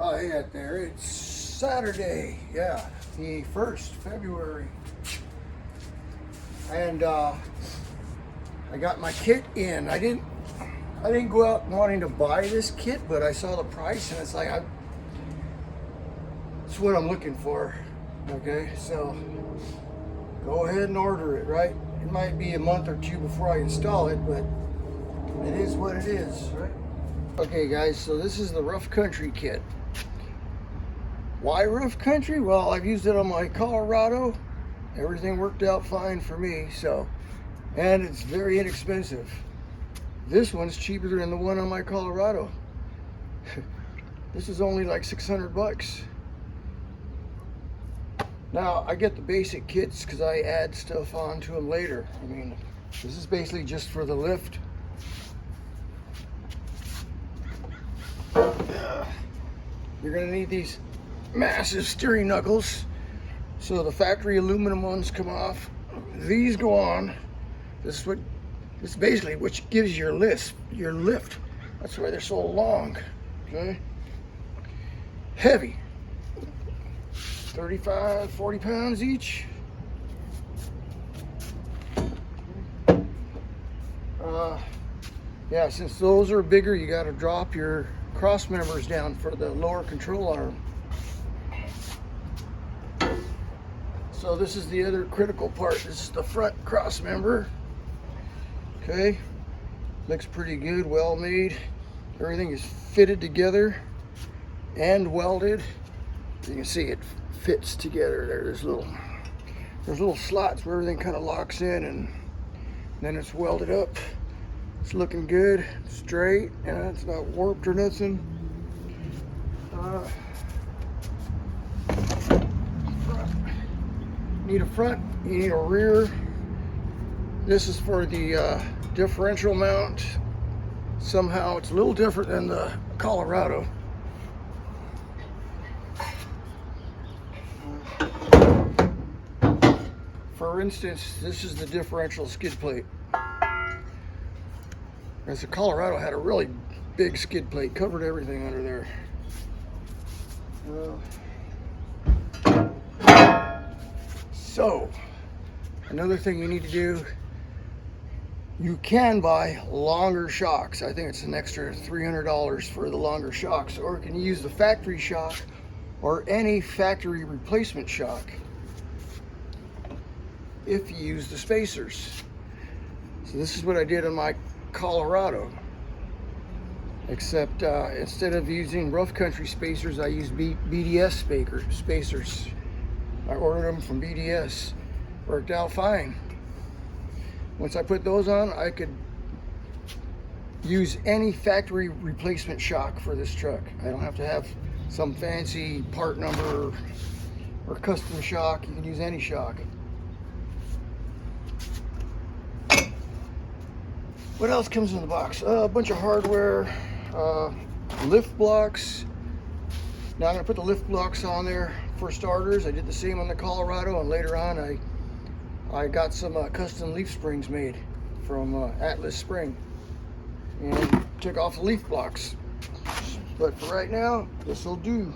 Oh, hey out there, it's Saturday, yeah, the 1st February, and I got my kit in. I didn't go out wanting to buy this kit, but I saw the price and it's like, it's what I'm looking for. Okay, so go ahead and order it, right? It might be a month or two before I install it, but it is what it is, right? Okay guys, so this is the rough country kit. Why rough country? Well, I've used it on my Colorado. Everything worked out fine for me, so, and it's very inexpensive. This one's cheaper than the one on my Colorado. This is only like 600 bucks. Now, I get the basic kits because I add stuff onto them later. I mean, this is basically just for the lift. You're gonna need these massive steering knuckles. So the factory aluminum ones come off. These go on. This is basically what gives your lift. That's why they're so long. Okay. Heavy. 35, 40 pounds each. Yeah, since those are bigger, you got to drop your cross members down for the lower control arm. So this is the other critical part. This is the front cross member. Okay, looks pretty good, well made. Everything is fitted together and welded. You can see it fits together there. There's little slots where everything kind of locks in, and then it's welded up. It's looking good, straight, and it's not warped or nothing. You need a front, you need a rear. This is for the differential mount. Somehow it's a little different than the Colorado. For instance, this is the differential skid plate. As the Colorado had a really big skid plate, covered everything under there. So, another thing you need to do, you can buy longer shocks. I think it's an extra $300 for the longer shocks, or you can use the factory shock or any factory replacement shock if you use the spacers. So this is what I did on my Colorado, except instead of using rough country spacers, I used BDS spacers. I ordered them from BDS. Worked out fine. Once I put those on, I could use any factory replacement shock for this truck. I don't have to have some fancy part number or custom shock. You can use any shock. What else comes in the box? A bunch of hardware, lift blocks. Now I'm going to put the lift blocks on there for starters. I did the same on the Colorado, and later on I got some custom leaf springs made from Atlas Spring and took off the leaf blocks. But for right now, this will do.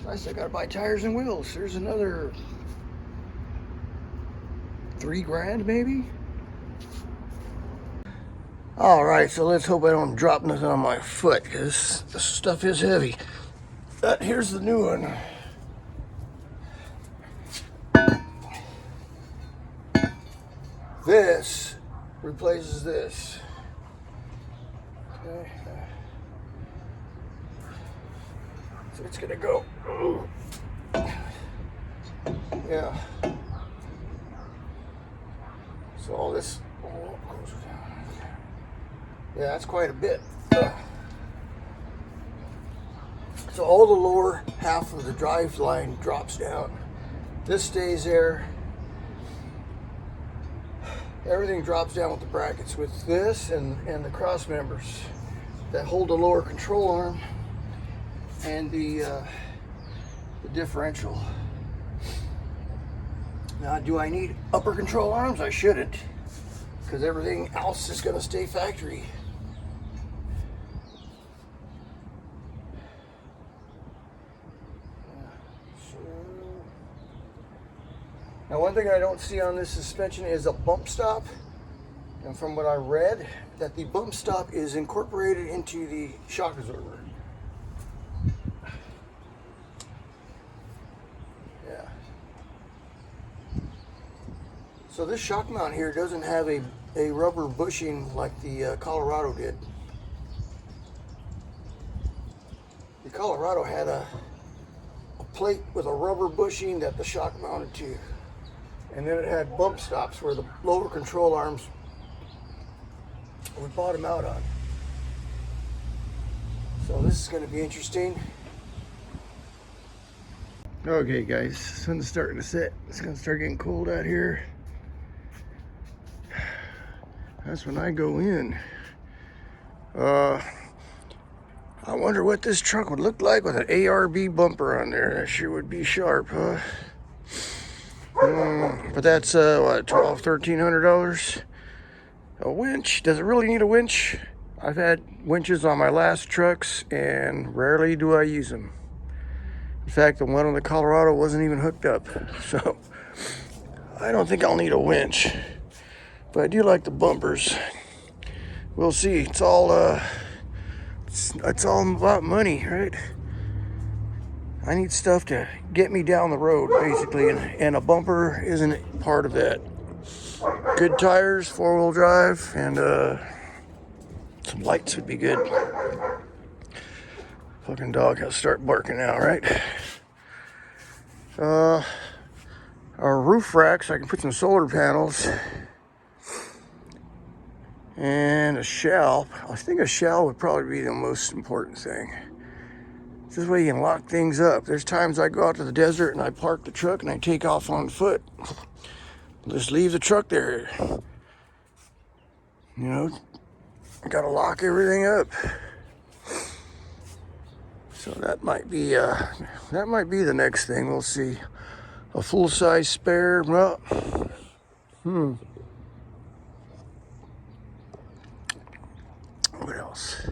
I still got to buy tires and wheels. There's another $3 maybe. All right, so let's hope I don't drop nothing on my foot, because this stuff is heavy. But here's the new one. This replaces this. Okay. So it's gonna go. Yeah. So all this goes down. Yeah, that's quite a bit. So all the lower half of the drive line drops down. This stays there. Everything drops down with the brackets, with this and the cross members that hold the lower control arm and the differential. Now, do I need upper control arms? I shouldn't, because everything else is going to stay factory. Now, one thing I don't see on this suspension is a bump stop. And from what I read, that the bump stop is incorporated into the shock absorber. Yeah. So this shock mount here doesn't have a rubber bushing like the Colorado did. The Colorado had a plate with a rubber bushing that the shock mounted to. And then it had bump stops where the lower control arms would bottom out on. So this is going to be interesting. Okay guys, sun's starting to set. It's going to start getting cold out here. That's when I go in. I wonder what this truck would look like with an ARB bumper on there. That sure would be sharp, huh? But that's what, $1,200, $1,300? A winch. Does it really need a winch? I've had winches on my last trucks and rarely do I use them. In fact, the one on the Colorado wasn't even hooked up. So I don't think I'll need a winch. But I do like the bumpers. We'll see. It's all about money, right? I need stuff to get me down the road, basically, and a bumper isn't part of that. Good tires, 4-wheel drive, and some lights would be good. Fucking dog has to start barking now, right? Our roof racks, I can put some solar panels and a shell. I think a shell would probably be the most important thing. This way you can lock things up. There's times I go out to the desert and I park the truck and I take off on foot. Just leave the truck there. You know, gotta lock everything up. So that might be the next thing. We'll see. A full-size spare. Well, what else?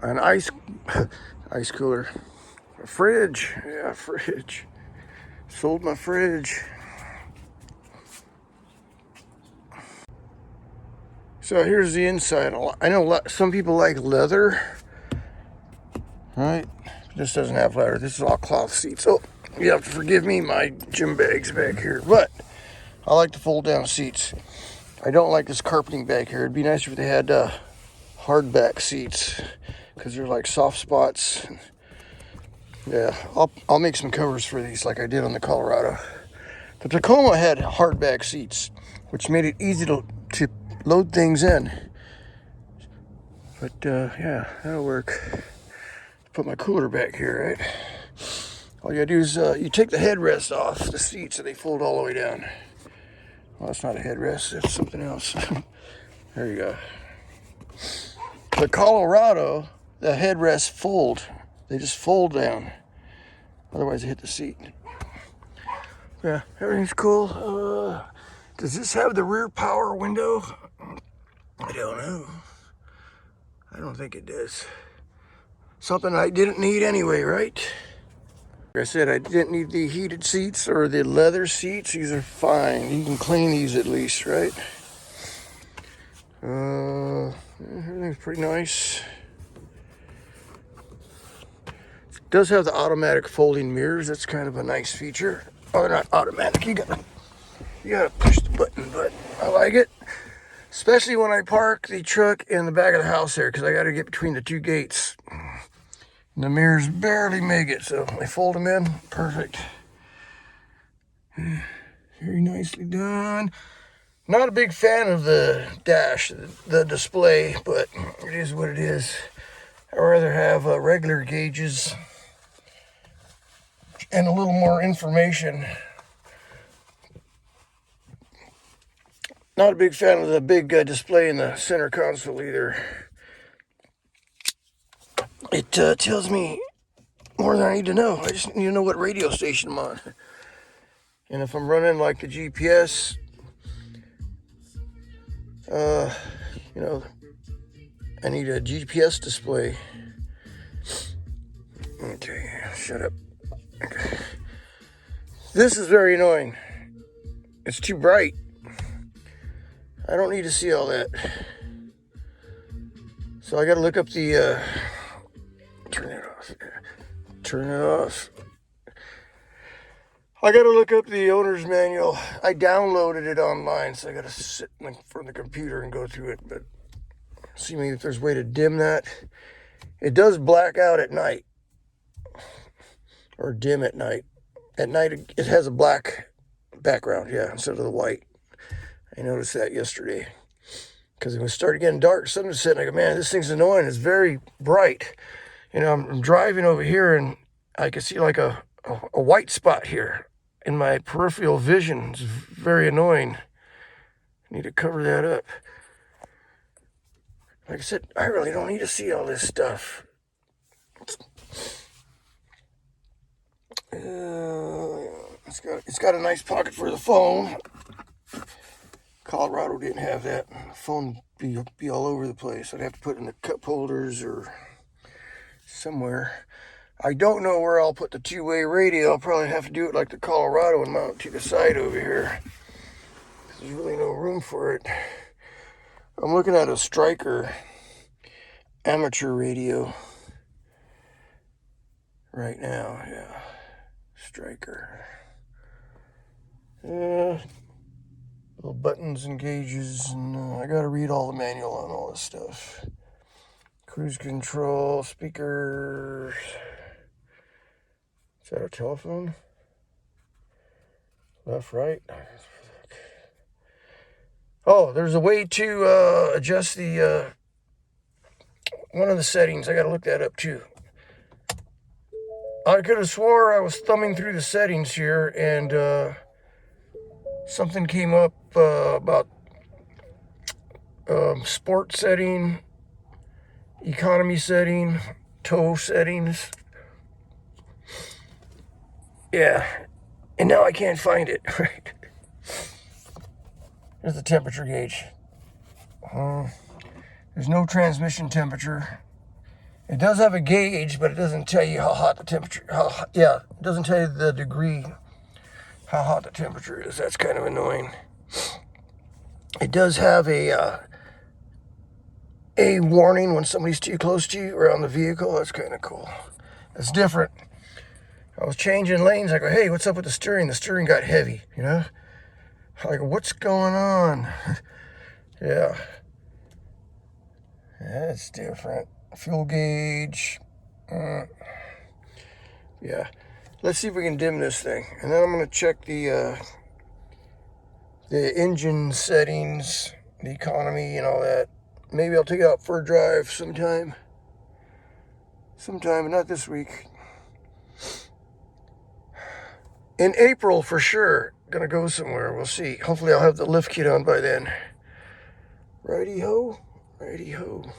An ice cooler. A fridge. Yeah, fridge. Sold my fridge. So here's the inside. I know some people like leather, right? This doesn't have leather. This is all cloth seats. So you have to forgive me, my gym bags back here. But I like the fold down seats. I don't like this carpeting back here. It'd be nicer if they had hardback seats, because they're like soft spots. Yeah, I'll make some covers for these like I did on the Colorado. The Tacoma had hardback seats, which made it easy to load things in. But yeah, that'll work. Put my cooler back here, right? All you gotta do is you take the headrest off the seats and they fold all the way down. Well, that's not a headrest, that's something else. There you go. The Colorado, the headrests fold. They just fold down. Otherwise they hit the seat. Yeah, everything's cool. Does this have the rear power window? I don't know. I don't think it does. Something I didn't need anyway, right? Like I said, I didn't need the heated seats or the leather seats. These are fine. You can clean these at least, right? Everything's pretty nice. It does have the automatic folding mirrors. That's kind of a nice feature. Oh, they're not automatic. You gotta push the button, but I like it. Especially when I park the truck in the back of the house there, because I got to get between the two gates. And the mirrors barely make it, so I fold them in. Perfect. Very nicely done. Not a big fan of the dash, the display, but it is what it is. I'd rather have regular gauges and a little more information. Not a big fan of the big display in the center console either. It tells me more than I need to know. I just need to know what radio station I'm on. And if I'm running like the GPS, you know, I need a GPS display. Okay, shut up. Okay. This is very annoying. It's too bright. I don't need to see all that. So I gotta look up the, turn it off. Turn it off. I gotta look up the owner's manual. I downloaded it online, so I gotta sit in front of the computer and go through it, but see maybe if there's a way to dim that. It does black out at night. Or dim at night. At night, it has a black background, yeah, instead of the white. I noticed that yesterday. Because it was starting getting dark, sun was setting. I go, man, this thing's annoying. It's very bright. You know, I'm driving over here, and I can see like a white spot here in my peripheral vision. It's very annoying. I need to cover that up. Like I said, I really don't need to see all this stuff. It's got a nice pocket for the phone. Colorado didn't have that. The phone be all over the place. I'd have to put it in the cup holders or somewhere. I don't know where I'll put the two-way radio. I'll probably have to do it like the Colorado and mount it to the side over here. There's really no room for it. I'm looking at a Striker amateur radio right now. Yeah, Striker. Little buttons and gauges, and I gotta read all the manual on all this stuff. Cruise control, speakers. Is that a telephone? Left, right? Oh, there's a way to adjust the one of the settings. I gotta look that up too. I could have swore I was thumbing through the settings here and something came up about sport setting, economy setting, tow settings. Yeah, and now I can't find it. Right. There's the temperature gauge. There's no transmission temperature. It does have a gauge, but it doesn't tell you how hot the temperature. It doesn't tell you the degree, how hot the temperature is. That's kind of annoying. It does have a warning when somebody's too close to you around the vehicle. That's kind of cool. That's different. I was changing lanes. I go, hey, what's up with the steering? The steering got heavy, you know? I go, what's going on? Yeah. That's different. Fuel gauge. Yeah. Let's see if we can dim this thing. And then I'm going to check the engine settings, the economy and all that. Maybe I'll take it out for a drive sometime. Sometime, but not this week. In April, for sure. Gonna go somewhere. We'll see. Hopefully I'll have the lift kit on by then. Righty-ho. Righty-ho.